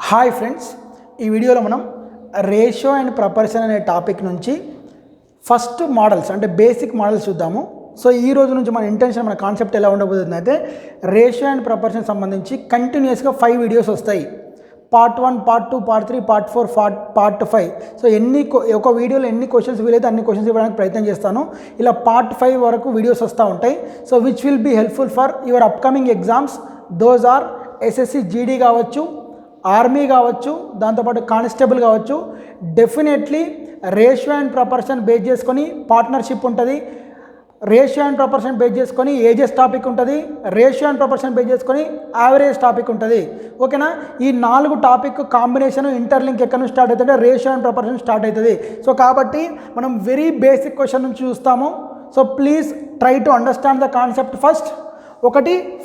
Hi friends, ఈ వీడియోలో మనం రేషియో అండ్ ప్రపర్షన్ అనే టాపిక్ నుంచి ఫస్ట్ మోడల్స్ అంటే బేసిక్ మోడల్స్ చూద్దాము. సో ఈ రోజు నుంచి మన ఇంటెన్షన్, మన కాన్సెప్ట్ ఎలా ఉండబోతుంది అయితే రేషియో అండ్ ప్రపర్షన్ సంబంధించి కంటిన్యూస్గా 5 వీడియోస్ వస్తాయి. Part 1, part 2, part 3, part 4, part 5. So ఒక వీడియోలో ఎన్ని క్వశ్చన్స్ వీలైతే అన్ని క్వశ్చన్స్ ఇవ్వడానికి ప్రయత్నం చేస్తాను. ఇలా పార్ట్ 5 వరకు వీడియోస్ వస్తూ ఉంటాయి. So which will be helpful for your upcoming exams. Those are SSC GD కావచ్చు, ఆర్మీ కావచ్చు, దాంతోపాటు కానిస్టేబుల్ కావచ్చు. Definitely ratio and proportion base చేసుకొని పార్ట్నర్షిప్ ఉంటుంది, రేషియో అండ్ ప్రపర్షన్ బేస్ చేసుకొని ఏజెస్ టాపిక్ ఉంటుంది, రేషియో అండ్ ప్రపర్షన్ బేస్ చేసుకొని average topic ఉంటుంది. ఓకేనా? ఈ 4 టాపిక్ కాంబినేషన్ ఇంటర్లింక్ ఎక్కడ నుంచి స్టార్ట్ అవుతుంటే రేషియో అండ్ ప్రపర్షన్ స్టార్ట్ అవుతుంది. సో కాబట్టి మనం వెరీ బేసిక్ క్వశ్చన్ నుంచి చూస్తాము. So please try to understand the concept first.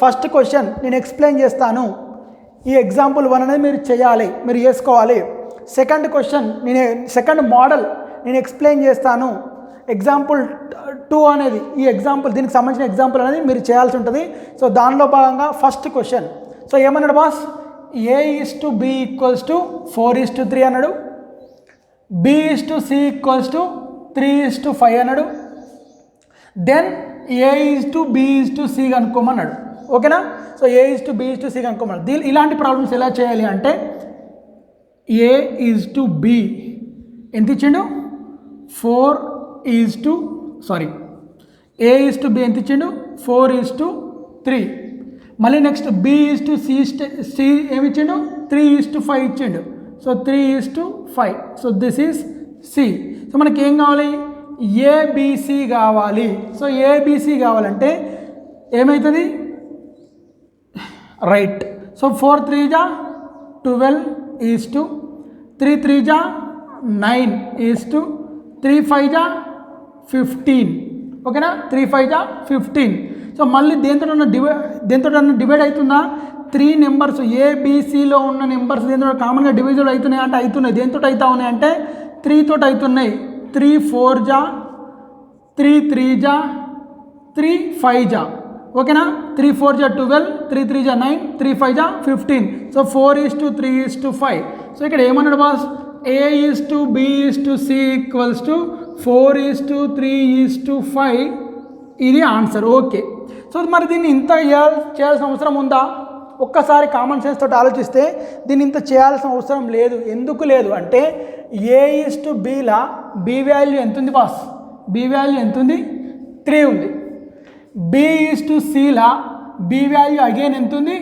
First question నేను ఎక్స్ప్లెయిన్ చేస్తాను. ఈ ఎగ్జాంపుల్ 1 అనేది మీరు చేయాలి, మీరు చేసుకోవాలి. సెకండ్ మోడల్ నేను ఎక్స్ప్లెయిన్ చేస్తాను. ఎగ్జాంపుల్ 2 అనేది ఈ ఎగ్జాంపుల్, దీనికి సంబంధించిన ఎగ్జాంపుల్ అనేది మీరు చేయాల్సి ఉంటుంది. సో దానిలో భాగంగా ఫస్ట్ క్వశ్చన్. సో ఏమన్నాడు బాస్? A:B = 4:3 అన్నాడు, B:C = 3:5 అన్నాడు. దెన్ A:B:C కనుక్కోమన్నాడు. ఓకేనా? సో A:B:C కనుక్కోమన్నాడు. ఇలాంటి ప్రాబ్లమ్స్ ఎలా చేయాలి అంటే A:B ఎంత ఇచ్చిండు? A:B ఎంత ఇచ్చిండు? 4:3. మళ్ళీ నెక్స్ట్ B:C ఏమి ఇచ్చిండు? 3:5 ఇచ్చిండు. So 3:5. So this is C. So మనకి ఏం కావాలి? ABC కావాలి. సో ABC కావాలంటే ఏమవుతుంది? రైట్. సో 4 3 జా 12:3 3 జా 9:3 3 5 జా 15. ఓకేనా? 3 5 జా 15. సో మళ్ళీ దేంతో డివైడ్ అవుతుందా? 3 నెంబర్స్ ఏబిసిలో ఉన్న నెంబర్స్ దేంతో కామన్గా డివిజన్ అవుతున్నాయి అంటే అవుతున్నాయి. దేంతో అవుతా ఉన్నాయి అంటే 3 తోటి అవుతున్నాయి. 3 4 జా 3 3 జా 3 5 జా. ఓకేనా? 3 4 జా 12, 3 3 జా 9, 3 5 జా 15. సో 4:3:5. సో ఇక్కడ ఏమన్నాడు బాస్? A:B:C = 4:3:5. ఇది ఆన్సర్. ఓకే. సో మరి దీన్ని ఇంత చేయాల్సిన అవసరం ఉందా? ఒక్కసారి కామన్ సెన్స్ తోటి ఆలోచిస్తే దీన్ని ఇంత చేయాల్సిన అవసరం లేదు. ఎందుకు లేదు అంటే A:Bలా B వాల్యూ ఎంత ఉంది బాస్? B వాల్యూ ఎంత ఉంది? 3 ఉంది. B:Cలా B వాల్యూ అగైన్ ఎంత ఉంది?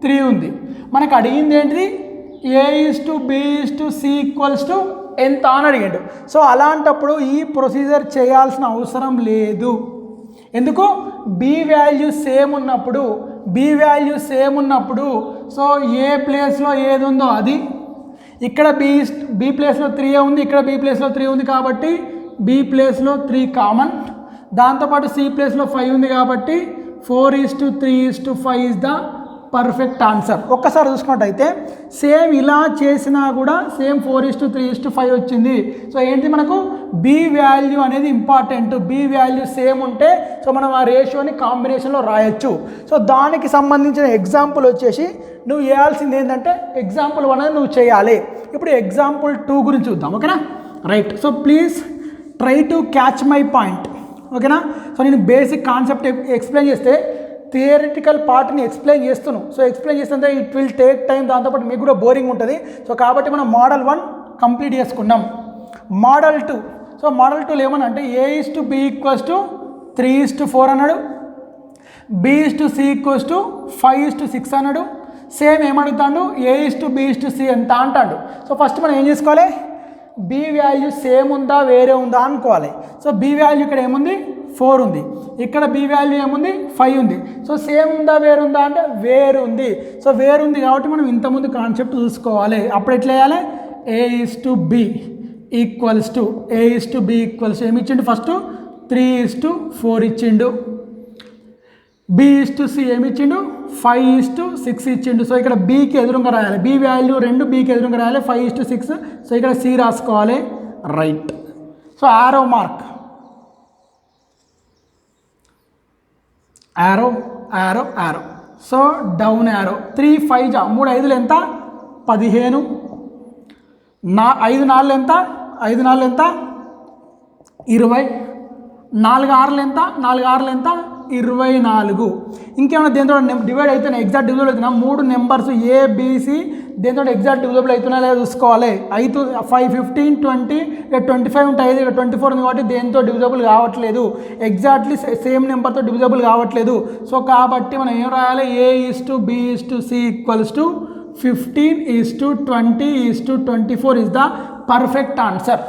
3 ఉంది. మనకు అడిగింది ఏంటిది? A:B:C = ఎంత అని అడిగాడు. సో అలాంటప్పుడు ఈ ప్రొసీజర్ చేయాల్సిన అవసరం లేదు. ఎందుకు? B వాల్యూ సేమ్ ఉన్నప్పుడు సో ఏ ప్లేస్లో ఏది ఉందో అది, ఇక్కడ B ప్లేస్లో 3 ఉంది, ఇక్కడ B ప్లేస్లో 3 ఉంది కాబట్టి B ప్లేస్లో 3 కామన్. దాంతోపాటు C ప్లేస్లో 5 ఉంది కాబట్టి 4:3:5 ఇస్ ద పర్ఫెక్ట్ ఆన్సర్. ఒక్కసారి చూసుకున్నట్టయితే సేమ్ ఇలా చేసినా కూడా సేమ్ 4:3:5 వచ్చింది. సో ఏంటి? మనకు B వాల్యూ అనేది ఇంపార్టెంట్. B వాల్యూ సేమ్ ఉంటే సో మనం ఆ రేషియోని కాంబినేషన్లో రాయొచ్చు. సో దానికి సంబంధించిన ఎగ్జాంపుల్ వచ్చేసి నువ్వు చేయాల్సింది ఏంటంటే ఎగ్జాంపుల్ 1 అనేది నువ్వు చేయాలి. ఇప్పుడు ఎగ్జాంపుల్ 2 గురించి చూద్దాం. ఓకేనా? Right. So please try to catch my point. ఓకేనా? సో నేను బేసిక్ కాన్సెప్ట్ ఎక్స్ప్లెయిన్ చేస్తే థియరిటికల్ పార్ట్ని ఎక్స్ప్లెయిన్ చేస్తున్నాను. సో ఎక్స్ప్లెయిన్ చేస్తుంటే ఇట్ విల్ టేక్ టైం, దాంతోపాటు మీకు కూడా బోరింగ్ ఉంటుంది. సో కాబట్టి మనం మోడల్ 1 కంప్లీట్ చేసుకున్నాం. మోడల్ 2. సో మోడల్ 2లో ఏమన్నా అంటే A:B = 3:4 అన్నాడు, B:C = 5:6 అన్నాడు. సేమ్ ఏమడుగుతాడు? A:B:C ఎంత అంటాడు. సో ఫస్ట్ మనం ఏం చేసుకోవాలి? B వాల్యూ సేమ్ ఉందా వేరే ఉందా అనుకోవాలి. సో B వాల్యూ ఇక్కడ ఏముంది? 4 ఉంది. ఇక్కడ B వాల్యూ ఏముంది? 5 ఉంది. సో సేమ్ ఉందా వేరుందా అంటే వేరుంది. సో వేరుంది కాబట్టి మనం ఇంతకుముందు కాన్సెప్ట్ చూసుకోవాలి. అప్పుడు ఎట్లా వేయాలి? A:B = ఏమి ఇచ్చిండు? ఫస్ట్ 3:4 ఇచ్చిండు. B:C ఏమి ఇచ్చిండు? 5:6 ఇచ్చిండు. సో ఇక్కడ Bకి ఎదురుగా రాయాలి. B వాల్యూ 2 Bకి ఎదురుగా రాయాలి. 5:6. సో ఇక్కడ C రాసుకోవాలి. Right. So arrow mark, arrow. So down arrow. 3 5 3 5 ఎంత? 15, 5 4 ఎంత, 5 4 ఎంత, 20, 4 6 ఎంత, 4 6 ఎంత, 24. ఇంకేమైనా దేంతో డివైడ్ అవుతున్నాయి, ఎగ్జాక్ట్ డివిజబుల్ అవుతున్నా 3 నెంబర్స్ ఏబిసి దేంతో ఎగ్జాక్ట్ డివిజబుల్ అవుతున్నా లేదా చూసుకోవాలి. 5 15 20 ఇక 25 ఉంటాయి, ఇక 24 ఉంది కాబట్టి దేంతో డివిజబుల్ కావట్లేదు, ఎగ్జాక్ట్లీ సేమ్ నెంబర్తో డివిజబుల్ కావట్లేదు. సో కాబట్టి మనం ఏం రాయాలి, A/B/C = 15:20:24 is the perfect answer.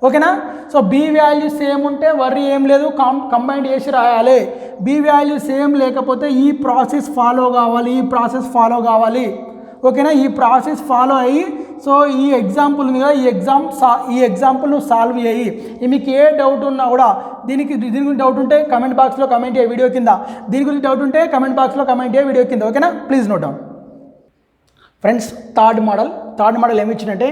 ఓకేనా. సో బి వాల్యూ సేమ్ ఉంటే వర్రీ ఏం లేదు, కంబైండ్ చేసి రాయాలి. బి వాల్యూ సేమ్ లేకపోతే ఈ ప్రాసెస్ ఫాలో కావాలి, ఓకేనా. ఈ ప్రాసెస్ ఫాలో అయ్యి సో ఈ ఎగ్జాంపుల్ ఉంది కదా, ఈ ఎగ్జాంపుల్ నువ్వు సాల్వ్ చేయి. మీకు ఏ డౌట్ ఉన్నా కూడా దీని గురించి డౌట్ ఉంటే కమెంట్ బాక్స్లో కమెంట్ చేయ వీడియో కింద, దీని గురించి డౌట్ ఉంటే కమెంట్ బాక్స్లో కమెంట్ చేయ వీడియో కింద, ఓకేనా. Please note down. Friends, third model ఏమి ఇచ్చిందంటే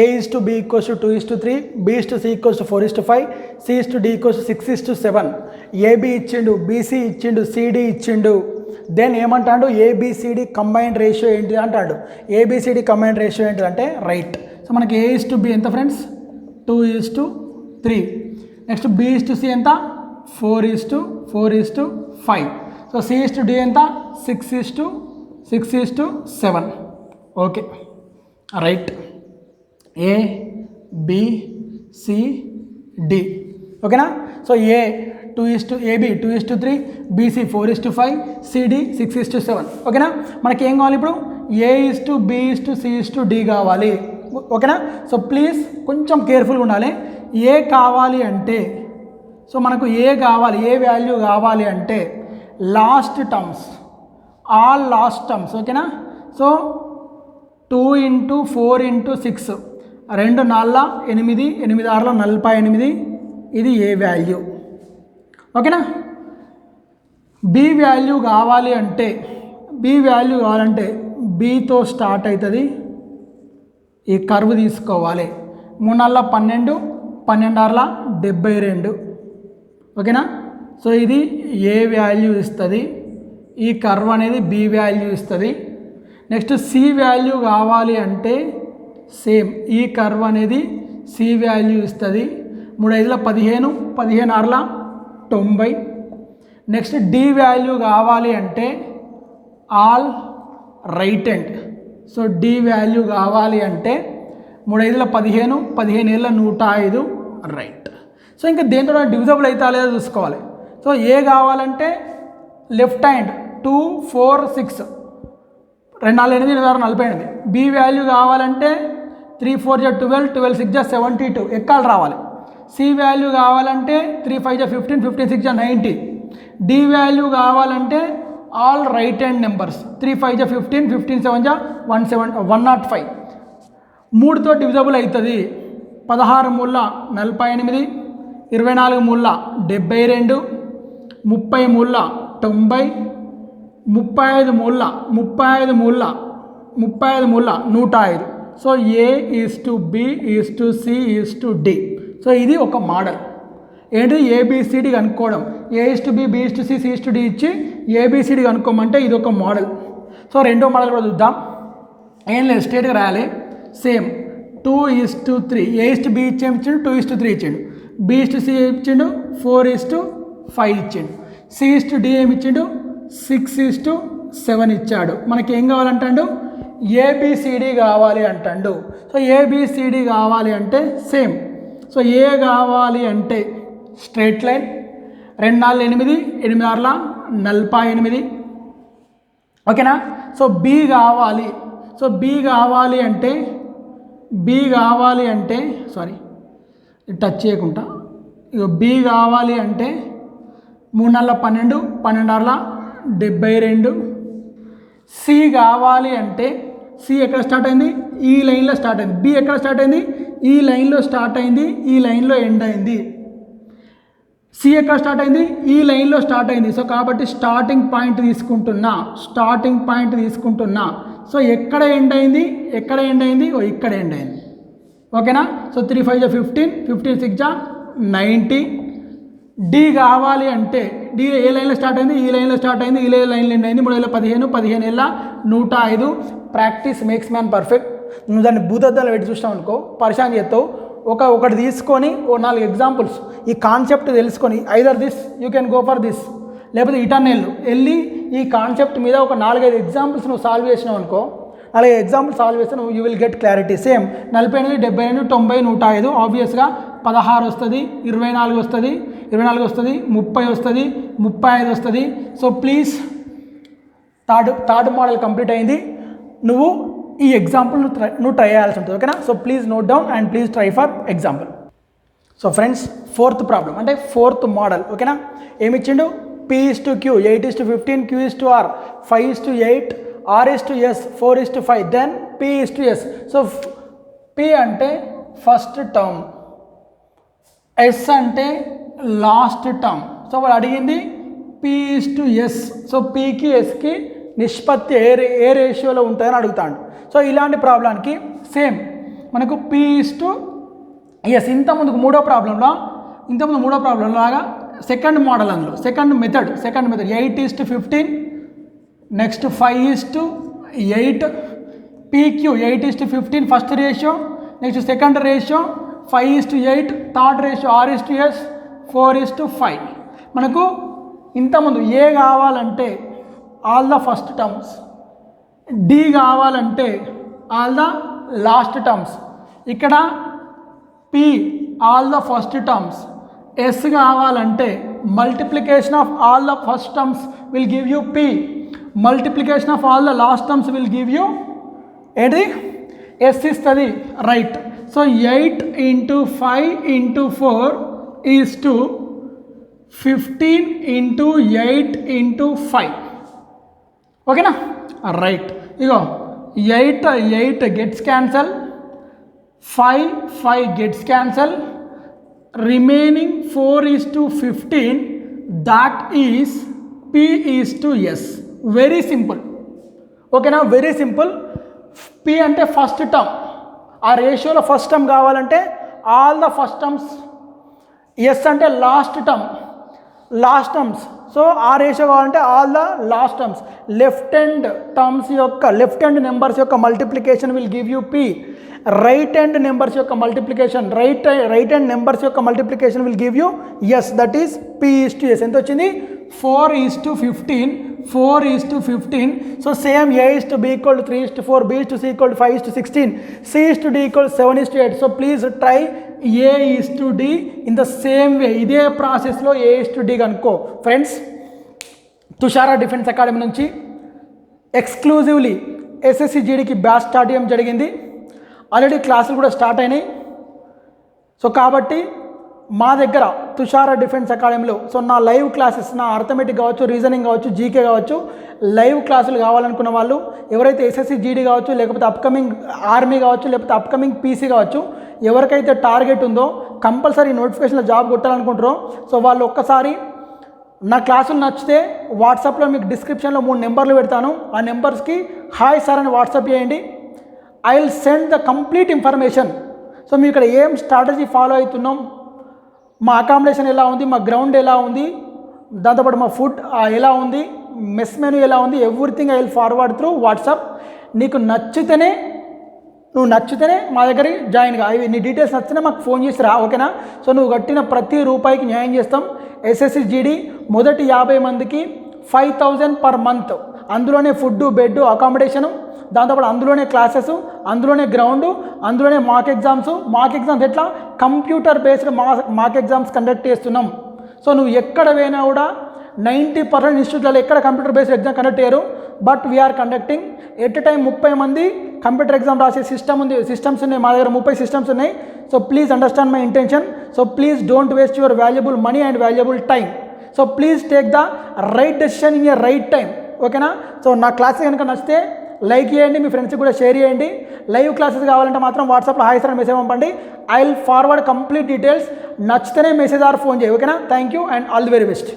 A/B = 2:3, B/C = 4:5, C/D = 6:7. AB ఇచ్చిండు, BC ఇచ్చిండు, CD ఇచ్చిండు. దెన్ ఏమంటాడు, ABCD కంబైన్డ్ రేషియో ఏంటి అంటాడు. ABCD కంబైన్డ్ రేషియో ఏంటి అంటే రైట్. సో మనకి A/B ఎంత ఫ్రెండ్స్, 2:3. నెక్స్ట్ B/C ఎంత, 4:5. సో C/D ఎంత, 6:7. Okay right. ABCD ఓకేనా. So AB 2:3, BC 4:5, CD 6:7. ఓకేనా. మనకి ఏం కావాలి ఇప్పుడు, A/B/C/D కావాలి, ఓకేనా. సో ప్లీజ్ కొంచెం కేర్ఫుల్గా ఉండాలి. ఏ కావాలి అంటే, సో మనకు ఏ వాల్యూ కావాలి అంటే ఆల్ లాస్ట్ టర్మ్స్, ఓకేనా. సో 2 × 4 × 6, 2 4 8, 8 6 48, ఇది ఏ వాల్యూ, ఓకేనా. బి వాల్యూ కావాలంటే బీతో స్టార్ట్ అవుతుంది, ఈ కర్వ్ తీసుకోవాలి. 3 4 12, 12 6 72, ఓకేనా. సో ఇది ఏ వాల్యూ ఇస్తుంది, ఈ కర్వ్ అనేది బి వాల్యూ ఇస్తుంది. నెక్స్ట్ సి వాల్యూ కావాలి అంటే సేమ్ ఈ కర్వ్ అనేది సి వాల్యూ ఇస్తుంది. 3 5 15, 15 6 90. నెక్స్ట్ డి వాల్యూ కావాలి అంటే all right hand. So D value కావాలి అంటే 3 5 15, 15 105 రైట్. సో ఇంకా దేంతో డివిజబుల్ అవుతా లేదో చూసుకోవాలి. సో ఏ కావాలంటే లెఫ్ట్ హ్యాండ్ 2 4 6, 2 4 8 8 6 48. బి వాల్యూ కావాలంటే 3 4 12, 12 6 72, ఎక్కాలు రావాలి. సి వాల్యూ కావాలంటే 3 5 15, 15 6 90. డి వాల్యూ కావాలంటే ఆల్ రైట్ హ్యాండ్ నెంబర్స్ 3 5 15, 15 7 105. 3తో డివిజబుల్ అవుతుంది. 16 మూల 48, 24 మూల 72, 30 మూల 90, 35 మూల 105. So A/B/C/D. సో ఇది ఒక మోడల్ ఏంటి, ABCD కనుక్కోవడం. A/B, B/C, C/D ఇచ్చి ABCD కనుక్కోమంటే ఇది ఒక మోడల్. సో రెండో మోడల్ కూడా చూద్దాం. ఏం లేదు, స్ట్రేట్గా రాయాలి. సేమ్ 2:3. A/B ఇచ్చిండు, 2:3 ఇచ్చిండు. B/C ఇచ్చిండు, 4:5 ఇచ్చిండు. C/D ఏమి ఇచ్చిండు, 6:7 ఇచ్చాడు. మనకి ఏం కావాలంటాడు, ABCD కావాలి అంటాడు. సో ABCD కావాలి అంటే సేమ్. సో ఏ కావాలి అంటే స్ట్రైట్ లైన్ 2 4 8, 8 6 48, ఓకేనా. సో బి కావాలి. సో బి కావాలి అంటే సారీ టచ్ చేయకుండా, ఇక బి కావాలి అంటే 3 4 12, 12 6 72. సి కావాలి అంటే సి ఎక్కడ స్టార్ట్ అయింది, ఈ లైన్లో స్టార్ట్ అయింది. బి ఎక్కడ స్టార్ట్ అయింది, ఈ లైన్లో స్టార్ట్ అయింది, ఈ లైన్లో ఎండ్ అయింది. సి ఎక్కడ స్టార్ట్ అయింది, ఈ లైన్లో స్టార్ట్ అయింది. సో కాబట్టి స్టార్టింగ్ పాయింట్ తీసుకుంటున్నా. సో ఎక్కడ ఎండ్ అయింది, ఇక్కడ ఎండ్ అయింది, ఓకేనా. సో 3 5 15, 15 6 90. డి కావాలి అంటే డి ఏ లైన్లో స్టార్ట్ అయింది, ఈ లైన్లో స్టార్ట్ అయింది, ఈ లైన్లో ఎండ్ అయింది. 3,15, 15 ఏళ్ళ 105. Practice makes man perfect. నువ్వు దాన్ని భూతద్దాలు పెట్టి చూసినావు అనుకో పరిశాన్ చేస్తావు. ఒకటి తీసుకొని 4 ఎగ్జాంపుల్స్ ఈ కాన్సెప్ట్ తెలుసుకొని either this you can go for this, లేకపోతే ఇటర్న్ వెళ్ళి ఈ కాన్సెప్ట్ మీద ఒక 4-5 ఎగ్జాంపుల్స్ నువ్వు సాల్వ్ చేసినావు అనుకో, అలాగే ఎగ్జాంపుల్ సాల్వ్ చేస్తే నువ్వు you will get clarity. Same 48, 78, 90, 105 ఆబ్వియస్గా 16 వస్తుంది, 24 వస్తుంది, 30 వస్తుంది, 35 వస్తుంది. So please third model complete అయింది. నువ్వు ఈ ఎగ్జాంపుల్ నువ్వు ట్రై చేయాల్సి ఉంటుంది. ఓకేనా? So please note down and please try for example. So friends, 4th problem అంటే 4th మోడల్. ఓకేనా? ఏమిచ్చిండు? P/Q, 8:15, Q/R, 5:8, R/S, 4:5, then P/S. So P అంటే ఫస్ట్ టర్మ్, S అంటే లాస్ట్ టర్మ్. సో వాడు అడిగింది P/S. సో Pకి Sకి నిష్పత్తి ఏ రేషియోలో ఉంటుందని అడుగుతాడు. సో ఇలాంటి ప్రాబ్లానికి సేమ్ మనకు P/S. ఇంతకుముందు మూడో ప్రాబ్లంలో లాగా సెకండ్ మోడల్, అందులో second method 8:15, next 5:8. PQ 8:15 first ratio, next second ratio 5:8, third ratio R/S 4:5. మనకు ఇంతకుముందు ఏ కావాలంటే all the first terms, D కావాలంటే ఆల్ ద లాస్ట్ టర్మ్స్. ఇక్కడ P all the first terms, S కావాలంటే multiplication of all the first terms will give you P, multiplication of all the last terms will give you ఏంటి? S ఇస్తుంది. Right. So 8 × 5 × 4 is to 15 × 8 × 5. ఓకేనా? Right. ఇగో 8 gets cancel, 5 gets cancel, remaining 4:15, that is P/S. Very simple. ఓకేనా? Very simple. P అంటే first term, ఆ రేషియోలో first term కావాలంటే all the first terms, S అంటే లాస్ట్ టర్మ్స్. సో ఆ రేషియో కావాలంటే all the last terms. Left hand numbers యొక్క multiplication will give you P. Right hand numbers యొక్క multiplication will give you S, that is P/S. ఎంత వచ్చింది? 4:15. So same A/B = 3:4, B/C = 5:16, C/D = 7:8. So please try A/D in the same way. ఇదే ప్రాసెస్లో A/D కనుక్కో. Friends, Tushara defence academy నుంచి exclusively SSC GDకి batch start చేయడం జరిగింది. Already క్లాసులు కూడా స్టార్ట్ అయినాయి. సో కాబట్టి మా దగ్గర తుషారా డిఫెన్స్ అకాడమీలో సో నా లైవ్ క్లాసెస్, నా అర్థమెటిక్ కావచ్చు, రీజనింగ్ కావచ్చు, జీకే కావచ్చు, లైవ్ క్లాసులు కావాలనుకున్న వాళ్ళు ఎవరైతే SSC GD కావచ్చు, లేకపోతే అప్కమింగ్ ఆర్మీ కావచ్చు, లేకపోతే అప్కమింగ్ PC కావచ్చు, ఎవరికైతే టార్గెట్ ఉందో కంపల్సరీ నోటిఫికేషన్లో జాబ్ కొట్టాలనుకుంటారో సో వాళ్ళు ఒక్కసారి నా క్లాసులు నచ్చితే వాట్సాప్లో మీకు డిస్క్రిప్షన్లో 3 నెంబర్లు పెడతాను. ఆ నెంబర్స్కి హాయ్ సార్ అని వాట్సాప్ చేయండి. I will send the complete information. So మేము ఇక్కడ ఏం స్ట్రాటజీ ఫాలో అవుతున్నాం, మా అకామిడేషన్ ఎలా ఉంది, మా గ్రౌండ్ ఎలా ఉంది, దాంతోపాటు మా ఫుడ్ ఎలా ఉంది, మెస్ మెనూ ఎలా ఉంది, everything I will forward through WhatsApp. నీకు నచ్చితేనే మా దగ్గర జాయిన్ గా. నీ డీటెయిల్స్ నచ్చితే మాకు ఫోన్ చేసి రా. ఓకేనా? సో నువ్వు కట్టిన ప్రతి రూపాయికి న్యాయం చేస్తాం. SSC GD మొదటి 50 మందికి 5,000 పర్ మంత్. అందులోనే ఫుడ్, బెడ్, అకామిడేషను, దాంతోపాటు అందులోనే క్లాసెస్, అందులోనే గ్రౌండ్, అందులోనే మాక్ ఎగ్జామ్స్ ఎట్లా computer based mock exams conduct చేస్తున్నాం. సో నువ్వు ఎక్కడ పోయినా కూడా 90% ఇన్స్టిట్యూట్లలో ఎక్కడ కంప్యూటర్ బేస్డ్ ఎగ్జామ్ కండక్ట్ చేయరు. But we are conducting at time 30 మంది కంప్యూటర్ ఎగ్జామ్ రాసే సిస్టమ్స్ ఉన్నాయి మా దగ్గర. 30 సిస్టమ్స్ ఉన్నాయి. So please understand my intention. So please don't waste your valuable money and valuable time. So please take the right decision in your right time. ఓకేనా? So నా classes కనుక నచ్చితే like చేయండి, మీ ఫ్రెండ్స్కి కూడా షేర్ చేయండి. లైవ్ క్లాసెస్ కావాలంటే మాత్రం వాట్సాప్లో హాయ్ సార్ అని మెసేజ్ పంపండి. I will forward complete details. నచ్చితేనే మెసేజ్ ఆర్ ఫోన్ చేయి. ఓకేనా? Thank you and all the very best.